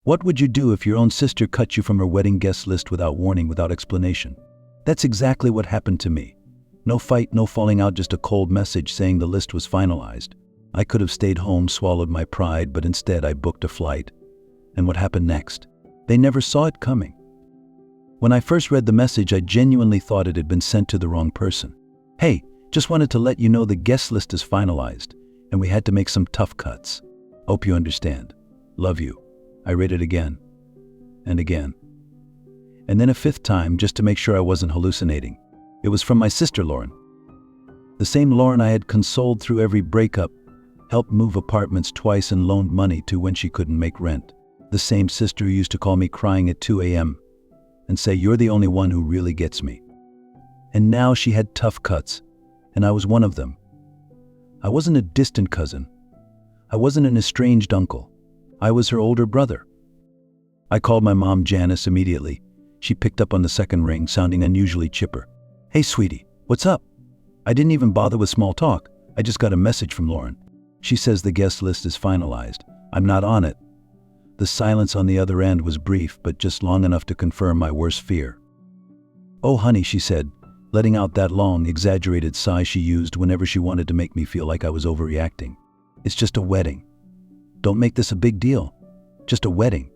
What would you do if your own sister cut you from her wedding guest list without warning, without explanation? That's exactly what happened to me. No fight, no falling out, just a cold message saying the list was finalized. I could have stayed home, swallowed my pride, but instead I booked a flight. And what happened next? They never saw it coming. When I first read the message, I genuinely thought it had been sent to the wrong person. Hey, just wanted to let you know the guest list is finalized, and we had to make some tough cuts. Hope you understand. Love you. I read it again. And again. And then a fifth time, just to make sure I wasn't hallucinating. It was from my sister Lauren. The same Lauren I had consoled through every breakup, helped move apartments twice and loaned money to when she couldn't make rent. The same sister who used to call me crying at 2 a.m. and say, "You're the only one who really gets me." And now she had tough cuts, and I was one of them. I wasn't a distant cousin. I wasn't an estranged uncle. I was her older brother. I called my mom Janice immediately. She picked up on the second ring, sounding unusually chipper. "Hey, sweetie, what's up?" I didn't even bother with small talk. I just got a message from Lauren. She says the guest list is finalized. I'm not on it. The silence on the other end was brief, but just long enough to confirm my worst fear. "Oh, honey," she said, letting out that long, exaggerated sigh she used whenever she wanted to make me feel like I was overreacting. "It's just a wedding. Don't make this a big deal. Just a wedding."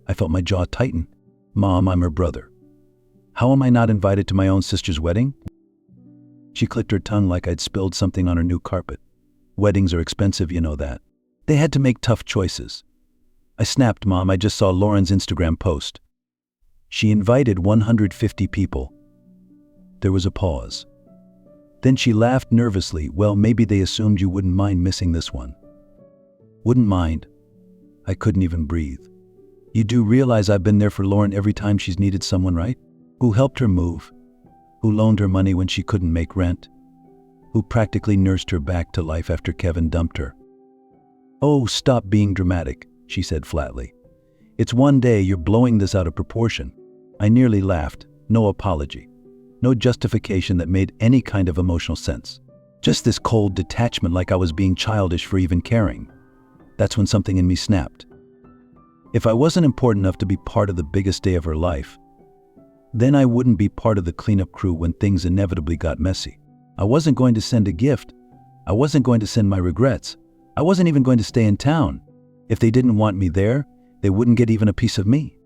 I felt my jaw tighten. "Mom, I'm her brother. How am I not invited to my own sister's wedding?" She clicked her tongue like I'd spilled something on her new carpet. "Weddings are expensive, you know that." They had to make tough choices. I snapped, "Mom, I just saw Lauren's Instagram post. She invited 150 people." There was a pause. Then she laughed nervously. "Well, maybe they assumed you wouldn't mind missing this one." Wouldn't mind? I couldn't even breathe. You do realize I've been there for Lauren every time she's needed someone, right? Who helped her move? Who loaned her money when she couldn't make rent? Who practically nursed her back to life after Kevin dumped her? "Oh, stop being dramatic," she said flatly. "It's one day, you're blowing this out of proportion." I nearly laughed. No apology. No justification that made any kind of emotional sense. Just this cold detachment, like I was being childish for even caring. That's when something in me snapped. If I wasn't important enough to be part of the biggest day of her life, then I wouldn't be part of the cleanup crew when things inevitably got messy. I wasn't going to send a gift. I wasn't going to send my regrets. I wasn't even going to stay in town. If they didn't want me there, they wouldn't get even a piece of me.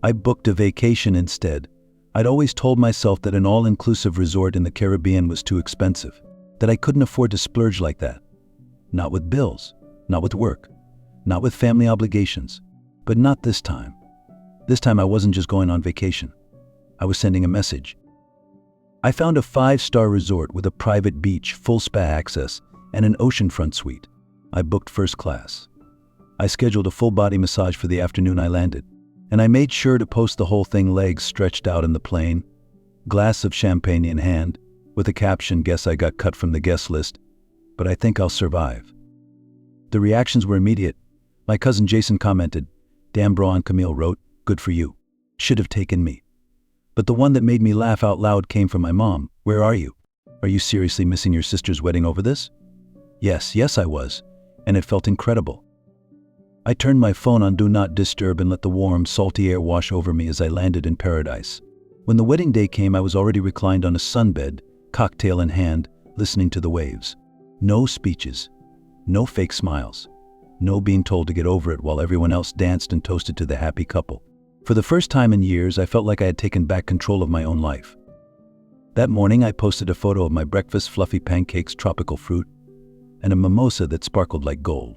I booked a vacation instead. I'd always told myself that an all-inclusive resort in the Caribbean was too expensive, that I couldn't afford to splurge like that. Not with bills, not with work, not with family obligations, but not this time. This time I wasn't just going on vacation. I was sending a message. I found a 5-star resort with a private beach, full spa access, and an oceanfront suite. I booked first class. I scheduled a full-body massage for the afternoon I landed, and I made sure to post the whole thing, legs stretched out in the plane, glass of champagne in hand, with a caption, "Guess I got cut from the guest list, but I think I'll survive." The reactions were immediate. My cousin Jason commented, "Damn bro," and Camille wrote, "Good for you. Should have taken me." But the one that made me laugh out loud came from my mom. "Where are you? Are you seriously missing your sister's wedding over this?" Yes, I was, and it felt incredible. I turned my phone on Do Not Disturb and let the warm, salty air wash over me as I landed in paradise. When the wedding day came, I was already reclined on a sunbed, cocktail in hand, listening to the waves. No speeches, no fake smiles, no being told to get over it while everyone else danced and toasted to the happy couple. For the first time in years, I felt like I had taken back control of my own life. That morning, I posted a photo of my breakfast, fluffy pancakes, tropical fruit, and a mimosa that sparkled like gold.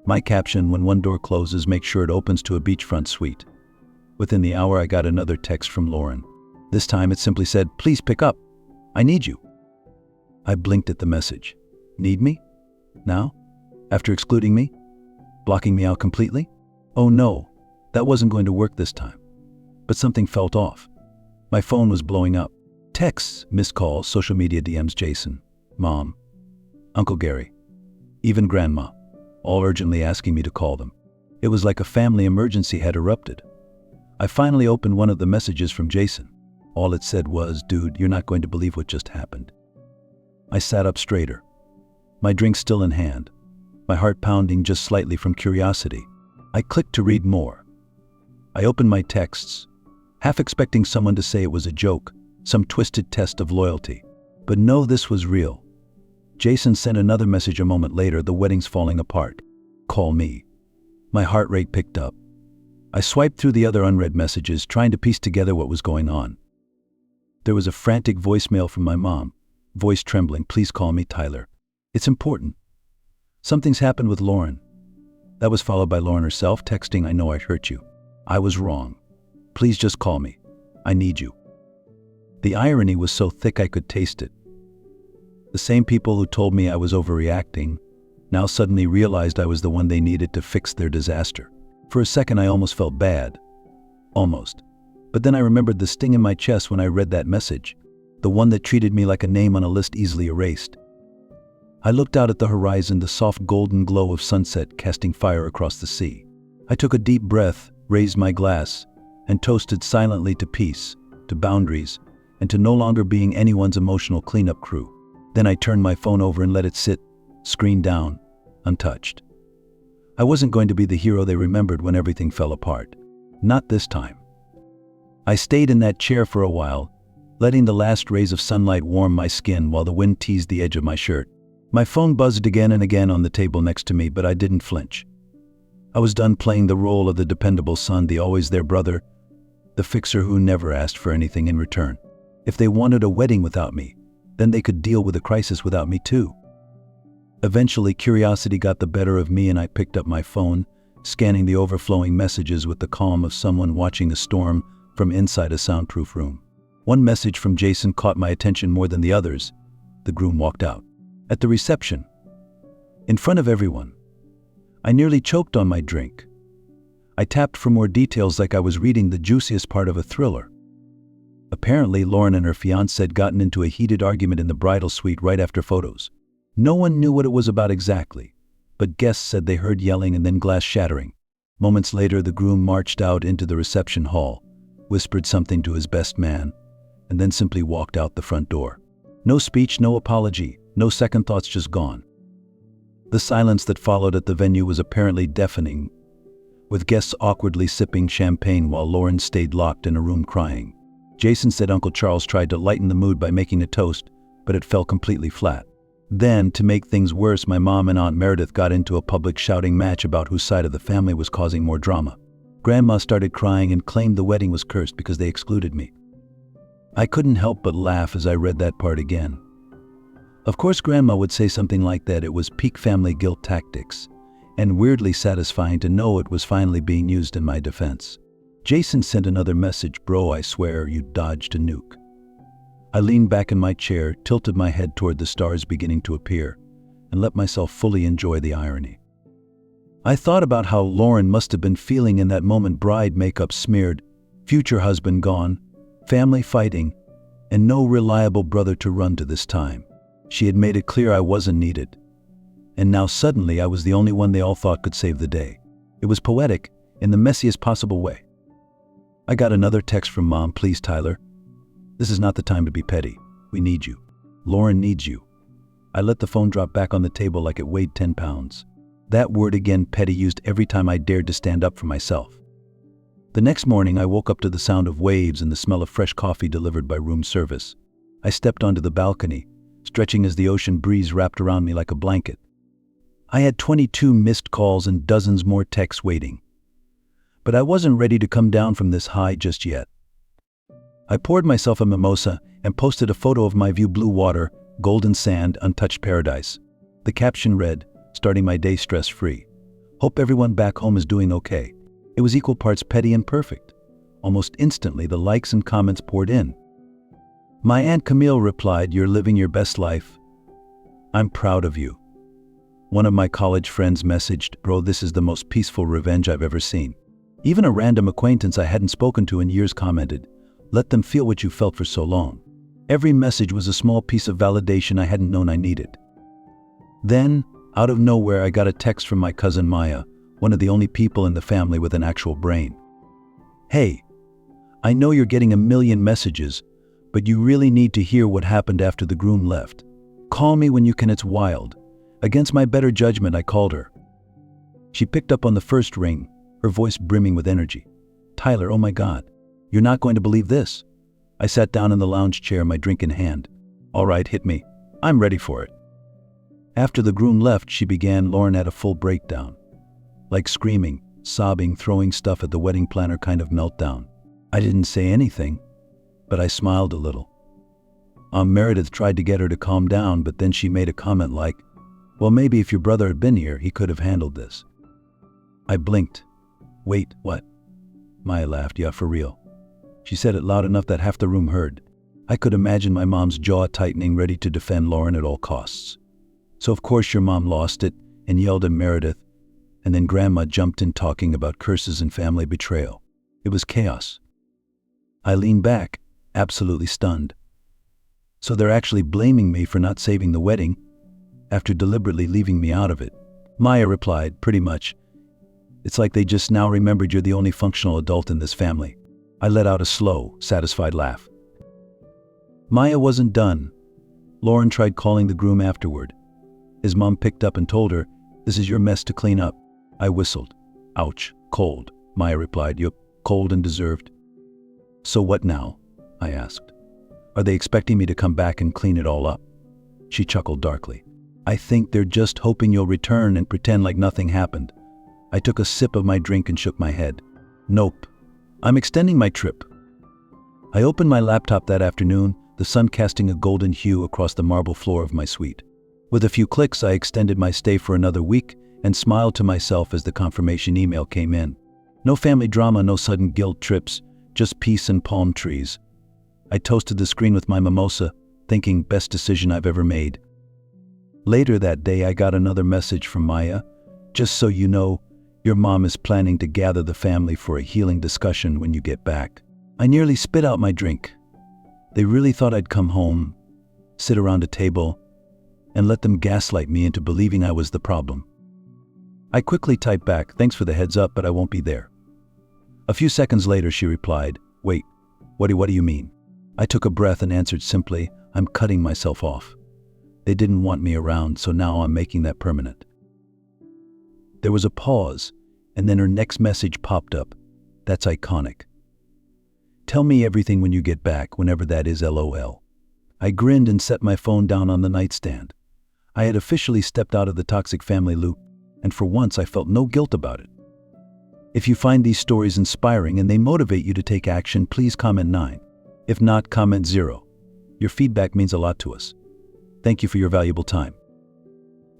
My caption, "When one door closes, make sure it opens to a beachfront suite." Within the hour, I got another text from Lauren. This time it simply said, "Please pick up. I need you." I blinked at the message. Need me? Now? After excluding me? Blocking me out completely? Oh no, that wasn't going to work this time. But something felt off. My phone was blowing up. Texts, missed calls, social media DMs, Jason, Mom, Uncle Gary, even Grandma, all urgently asking me to call them. It was like a family emergency had erupted. I finally opened one of the messages from Jason. All it said was, "Dude, you're not going to believe what just happened." I sat up straighter, my drink still in hand, my heart pounding just slightly from curiosity. I clicked to read more. I opened my texts, half expecting someone to say it was a joke, some twisted test of loyalty. But no, this was real. Jason sent another message a moment later, the wedding's falling apart. Call me. My heart rate picked up. I swiped through the other unread messages, trying to piece together what was going on. There was a frantic voicemail from my mom, voice trembling. Please call me, Tyler. It's important. Something's happened with Lauren. That was followed by Lauren herself texting, I know I hurt you. I was wrong. Please just call me. I need you. The irony was so thick I could taste it. The same people who told me I was overreacting now suddenly realized I was the one they needed to fix their disaster. For a second I almost felt bad. Almost. But then I remembered the sting in my chest when I read that message, the one that treated me like a name on a list easily erased. I looked out at the horizon, the soft golden glow of sunset casting fire across the sea. I took a deep breath, raised my glass, and toasted silently to peace, to boundaries, and to no longer being anyone's emotional cleanup crew. Then I turned my phone over and let it sit, screen down, untouched. I wasn't going to be the hero they remembered when everything fell apart. Not this time. I stayed in that chair for a while, letting the last rays of sunlight warm my skin while the wind teased the edge of my shirt. My phone buzzed again and again on the table next to me, but I didn't flinch. I was done playing the role of the dependable son, the always there brother, the fixer who never asked for anything in return. If they wanted a wedding without me, then they could deal with the crisis without me too. Eventually, curiosity got the better of me and I picked up my phone, scanning the overflowing messages with the calm of someone watching a storm from inside a soundproof room. One message from Jason caught my attention more than the others. The groom walked out. At the reception, in front of everyone, I nearly choked on my drink. I tapped for more details like I was reading the juiciest part of a thriller. Apparently, Lauren and her fiancé had gotten into a heated argument in the bridal suite right after photos. No one knew what it was about exactly, but guests said they heard yelling and then glass shattering. Moments later, the groom marched out into the reception hall, whispered something to his best man, and then simply walked out the front door. No speech, no apology, no second thoughts, just gone. The silence that followed at the venue was apparently deafening, with guests awkwardly sipping champagne while Lauren stayed locked in a room crying. Jason said Uncle Charles tried to lighten the mood by making a toast, but it fell completely flat. Then, to make things worse, my mom and Aunt Meredith got into a public shouting match about whose side of the family was causing more drama. Grandma started crying and claimed the wedding was cursed because they excluded me. I couldn't help but laugh as I read that part again. Of course Grandma would say something like that. It was peak family guilt tactics, and weirdly satisfying to know it was finally being used in my defense. Jason sent another message, bro, I swear you dodged a nuke. I leaned back in my chair, tilted my head toward the stars beginning to appear, and let myself fully enjoy the irony. I thought about how Lauren must have been feeling in that moment, bride makeup smeared, future husband gone, family fighting, and no reliable brother to run to this time. She had made it clear I wasn't needed. And now suddenly I was the only one they all thought could save the day. It was poetic, in the messiest possible way. I got another text from Mom, please Tyler. This is not the time to be petty. We need you. Lauren needs you. I let the phone drop back on the table like it weighed 10 pounds. That word again, petty, used every time I dared to stand up for myself. The next morning I woke up to the sound of waves and the smell of fresh coffee delivered by room service. I stepped onto the balcony, stretching as the ocean breeze wrapped around me like a blanket. I had 22 missed calls and dozens more texts waiting. But I wasn't ready to come down from this high just yet. I poured myself a mimosa and posted a photo of my view: blue water, golden sand, untouched paradise. The caption read, starting my day stress-free. Hope everyone back home is doing okay. It was equal parts petty and perfect. Almost instantly, the likes and comments poured in. My Aunt Camille replied, you're living your best life. I'm proud of you. One of my college friends messaged, bro, this is the most peaceful revenge I've ever seen. Even a random acquaintance I hadn't spoken to in years commented, let them feel what you felt for so long. Every message was a small piece of validation I hadn't known I needed. Then, out of nowhere, I got a text from my cousin Maya, one of the only people in the family with an actual brain. Hey, I know you're getting a million messages, but you really need to hear what happened after the groom left. Call me when you can, it's wild. Against my better judgment, I called her. She picked up on the first ring, her voice brimming with energy. "Tyler, oh my God, you're not going to believe this." I sat down in the lounge chair, my drink in hand. "All right, hit me. I'm ready for it." After the groom left, she began. Lauren had a full breakdown. Like screaming, sobbing, throwing stuff at the wedding planner kind of meltdown. I didn't say anything, but I smiled a little. Meredith tried to get her to calm down, but then she made a comment like, "Well, maybe if your brother had been here, he could have handled this." I blinked. "Wait, what?" Maya laughed. "Yeah, for real." She said it loud enough that half the room heard. I could imagine my mom's jaw tightening, ready to defend Lauren at all costs. "So of course your mom lost it and yelled at Meredith, and then Grandma jumped in talking about curses and family betrayal. It was chaos." I leaned back, absolutely stunned. "So they're actually blaming me for not saving the wedding, after deliberately leaving me out of it?" Maya replied, "Pretty much. It's like they just now remembered you're the only functional adult in this family." I let out a slow, satisfied laugh. Maya wasn't done. Lauren tried calling the groom afterward. His mom picked up and told her, "This is your mess to clean up." I whistled. "Ouch, cold," Maya replied. "Yup, cold and deserved." "So what now?" I asked. "Are they expecting me to come back and clean it all up?" She chuckled darkly. "I think they're just hoping you'll return and pretend like nothing happened." I took a sip of my drink and shook my head. "Nope. I'm extending my trip." I opened my laptop that afternoon, the sun casting a golden hue across the marble floor of my suite. With a few clicks, I extended my stay for another week and smiled to myself as the confirmation email came in. No family drama, no sudden guilt trips, just peace and palm trees. I toasted the screen with my mimosa, thinking, best decision I've ever made. Later that day, I got another message from Maya. "Just so you know, your mom is planning to gather the family for a healing discussion when you get back." I nearly spit out my drink. They really thought I'd come home, sit around a table, and let them gaslight me into believing I was the problem. I quickly typed back, "Thanks for the heads up, but I won't be there." A few seconds later, she replied, "Wait, what do you mean?" I took a breath and answered simply, "I'm cutting myself off. They didn't want me around, so now I'm making that permanent." There was a pause, and then her next message popped up. "That's iconic. Tell me everything when you get back, whenever that is, LOL." I grinned and set my phone down on the nightstand. I had officially stepped out of the toxic family loop, and for once I felt no guilt about it. If you find these stories inspiring and they motivate you to take action, please comment 9. If not, comment 0. Your feedback means a lot to us. Thank you for your valuable time.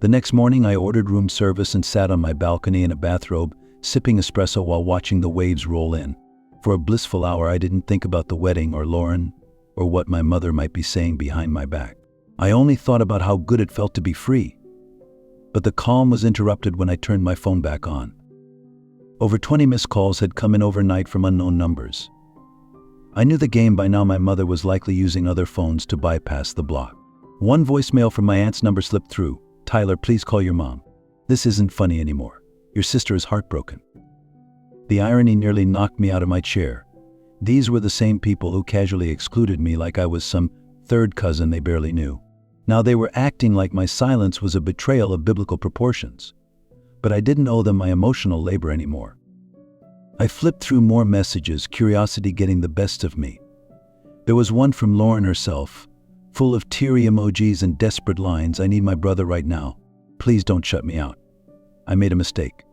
The next morning, I ordered room service and sat on my balcony in a bathrobe, sipping espresso while watching the waves roll in. For a blissful hour, I didn't think about the wedding or Lauren or what my mother might be saying behind my back. I only thought about how good it felt to be free. But the calm was interrupted when I turned my phone back on. Over 20 missed calls had come in overnight from unknown numbers. I knew the game by now. My mother was likely using other phones to bypass the block. One voicemail from my aunt's number slipped through. "Tyler, please call your mom. This isn't funny anymore. Your sister is heartbroken." The irony nearly knocked me out of my chair. These were the same people who casually excluded me like I was some third cousin they barely knew. Now they were acting like my silence was a betrayal of biblical proportions. But I didn't owe them my emotional labor anymore. I flipped through more messages, curiosity getting the best of me. There was one from Lauren herself, full of teary emojis and desperate lines. "I need my brother right now. Please don't shut me out." I made a mistake.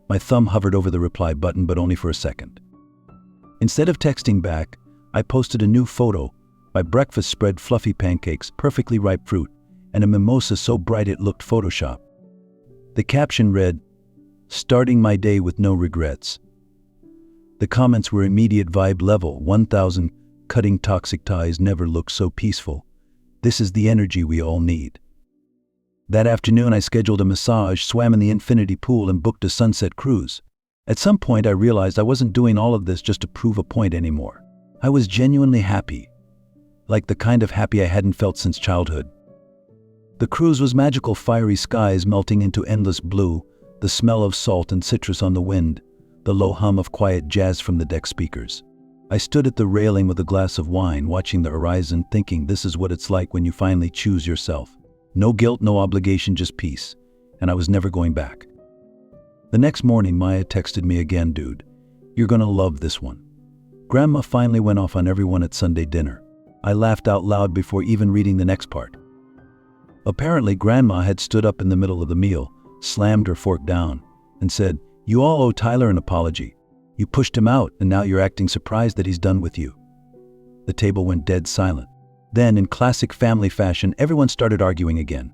My thumb hovered over the reply button, but only for a second. Instead of texting back, I posted a new photo. My breakfast spread, fluffy pancakes, perfectly ripe fruit, and a mimosa so bright it looked Photoshop. The caption read, "Starting my day with no regrets." The comments were immediate vibe level, 1000, "Cutting toxic ties never looked so peaceful. This is the energy we all need." That afternoon, I scheduled a massage, swam in the infinity pool, and booked a sunset cruise. At some point, I realized I wasn't doing all of this just to prove a point anymore. I was genuinely happy, like the kind of happy I hadn't felt since childhood. The cruise was magical, fiery skies melting into endless blue, the smell of salt and citrus on the wind, the low hum of quiet jazz from the deck speakers. I stood at the railing with a glass of wine, watching the horizon, thinking, this is what it's like when you finally choose yourself. No guilt, no obligation, just peace. And I was never going back. The next morning, Maya texted me again, dude, you're gonna love this one. Grandma finally went off on everyone at Sunday dinner. I laughed out loud before even reading the next part. Apparently, Grandma had stood up in the middle of the meal, slammed her fork down, and said, "You all owe Tyler an apology. You pushed him out, and now you're acting surprised that he's done with you." The table went dead silent. Then, in classic family fashion, everyone started arguing again.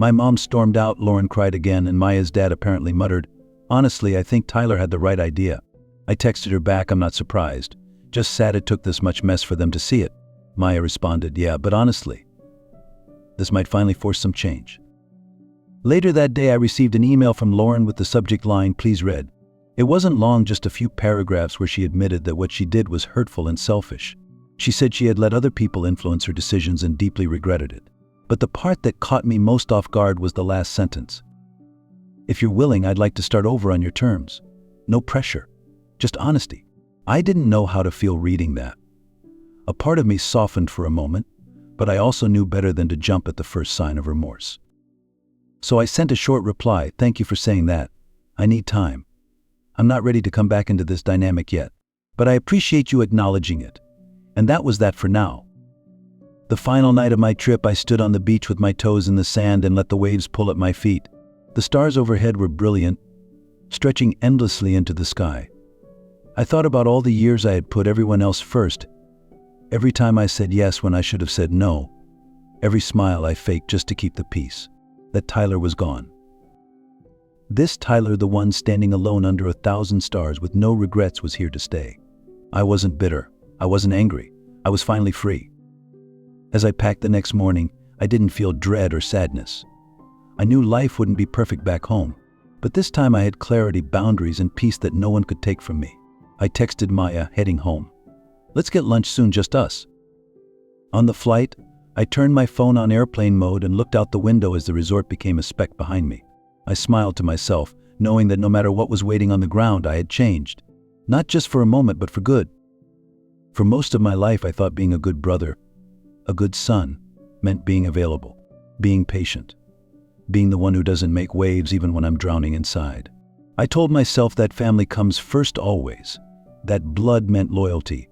My mom stormed out, Lauren cried again, and Maya's dad apparently muttered, "Honestly, I think Tyler had the right idea." I texted her back, "I'm not surprised. Just sad it took this much mess for them to see it." Maya responded, "Yeah, but honestly, this might finally force some change." Later that day, I received an email from Lauren with the subject line, "Please read." It wasn't long, just a few paragraphs where she admitted that what she did was hurtful and selfish. She said she had let other people influence her decisions and deeply regretted it. But the part that caught me most off guard was the last sentence. "If you're willing, I'd like to start over on your terms. No pressure, just honesty." I didn't know how to feel reading that. A part of me softened for a moment, but I also knew better than to jump at the first sign of remorse. So I sent a short reply, "Thank you for saying that. I need time. I'm not ready to come back into this dynamic yet, but I appreciate you acknowledging it." And that was that for now. The final night of my trip, I stood on the beach with my toes in the sand and let the waves pull at my feet. The stars overhead were brilliant, stretching endlessly into the sky. I thought about all the years I had put everyone else first, every time I said yes when I should have said no, every smile I faked just to keep the peace, that Tyler was gone. This Tyler, the one standing alone under 1,000 stars with no regrets, was here to stay. I wasn't bitter. I wasn't angry. I was finally free. As I packed the next morning, I didn't feel dread or sadness. I knew life wouldn't be perfect back home, but this time I had clarity, boundaries, and peace that no one could take from me. I texted Maya, heading home. "Let's get lunch soon, just us." On the flight, I turned my phone on airplane mode and looked out the window as the resort became a speck behind me. I smiled to myself, knowing that no matter what was waiting on the ground, I had changed. Not just for a moment, but for good. For most of my life, I thought being a good brother, a good son, meant being available, being patient, being the one who doesn't make waves even when I'm drowning inside. I told myself that family comes first always, that blood meant loyalty,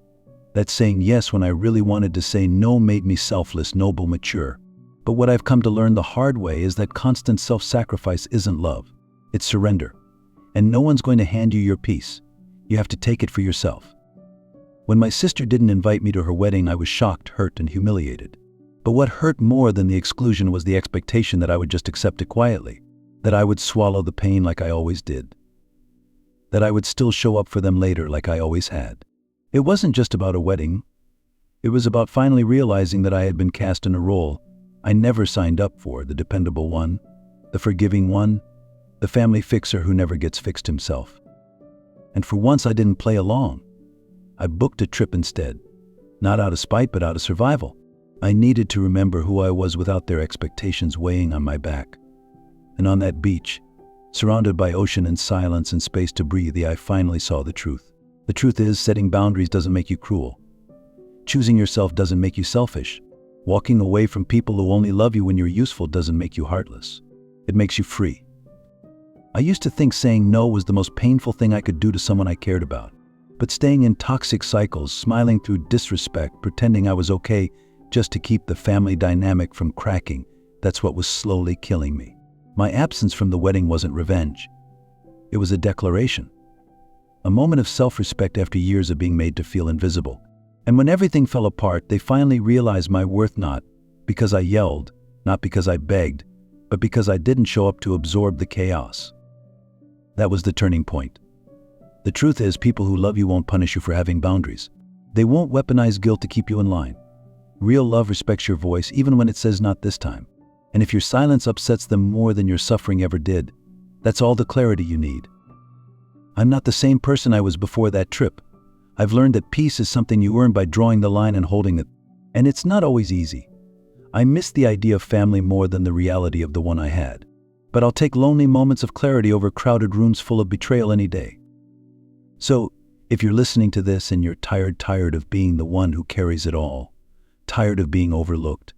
that saying yes when I really wanted to say no made me selfless, noble, mature. But what I've come to learn the hard way is that constant self-sacrifice isn't love, it's surrender. And no one's going to hand you your peace. You have to take it for yourself. When my sister didn't invite me to her wedding, I was shocked, hurt, and humiliated. But what hurt more than the exclusion was the expectation that I would just accept it quietly, that I would swallow the pain like I always did, that I would still show up for them later like I always had. It wasn't just about a wedding. It was about finally realizing that I had been cast in a role I never signed up for, the dependable one, the forgiving one, the family fixer who never gets fixed himself. And for once, I didn't play along. I booked a trip instead, not out of spite, but out of survival. I needed to remember who I was without their expectations weighing on my back. And on that beach, surrounded by ocean and silence and space to breathe, I finally saw the truth. The truth is, setting boundaries doesn't make you cruel. Choosing yourself doesn't make you selfish. Walking away from people who only love you when you're useful doesn't make you heartless. It makes you free. I used to think saying no was the most painful thing I could do to someone I cared about. But staying in toxic cycles, smiling through disrespect, pretending I was okay just to keep the family dynamic from cracking, that's what was slowly killing me. My absence from the wedding wasn't revenge. It was a declaration. A moment of self-respect after years of being made to feel invisible. And when everything fell apart, they finally realized my worth, not because I yelled, not because I begged, but because I didn't show up to absorb the chaos. That was the turning point. The truth is, people who love you won't punish you for having boundaries. They won't weaponize guilt to keep you in line. Real love respects your voice, even when it says not this time. And if your silence upsets them more than your suffering ever did, that's all the clarity you need. I'm not the same person I was before that trip. I've learned that peace is something you earn by drawing the line and holding it. And it's not always easy. I miss the idea of family more than the reality of the one I had. But I'll take lonely moments of clarity over crowded rooms full of betrayal any day. So, if you're listening to this and you're tired of being the one who carries it all, tired of being overlooked,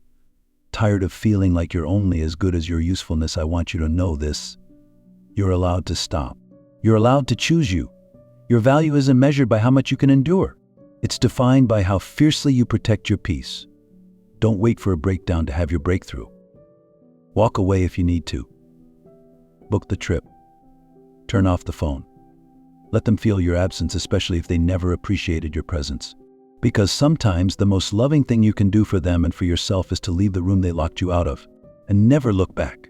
tired of feeling like you're only as good as your usefulness, I want you to know this. You're allowed to stop. You're allowed to choose you. Your value isn't measured by how much you can endure. It's defined by how fiercely you protect your peace. Don't wait for a breakdown to have your breakthrough. Walk away if you need to. Book the trip. Turn off the phone. Let them feel your absence, especially if they never appreciated your presence. Because sometimes the most loving thing you can do for them and for yourself is to leave the room they locked you out of and never look back.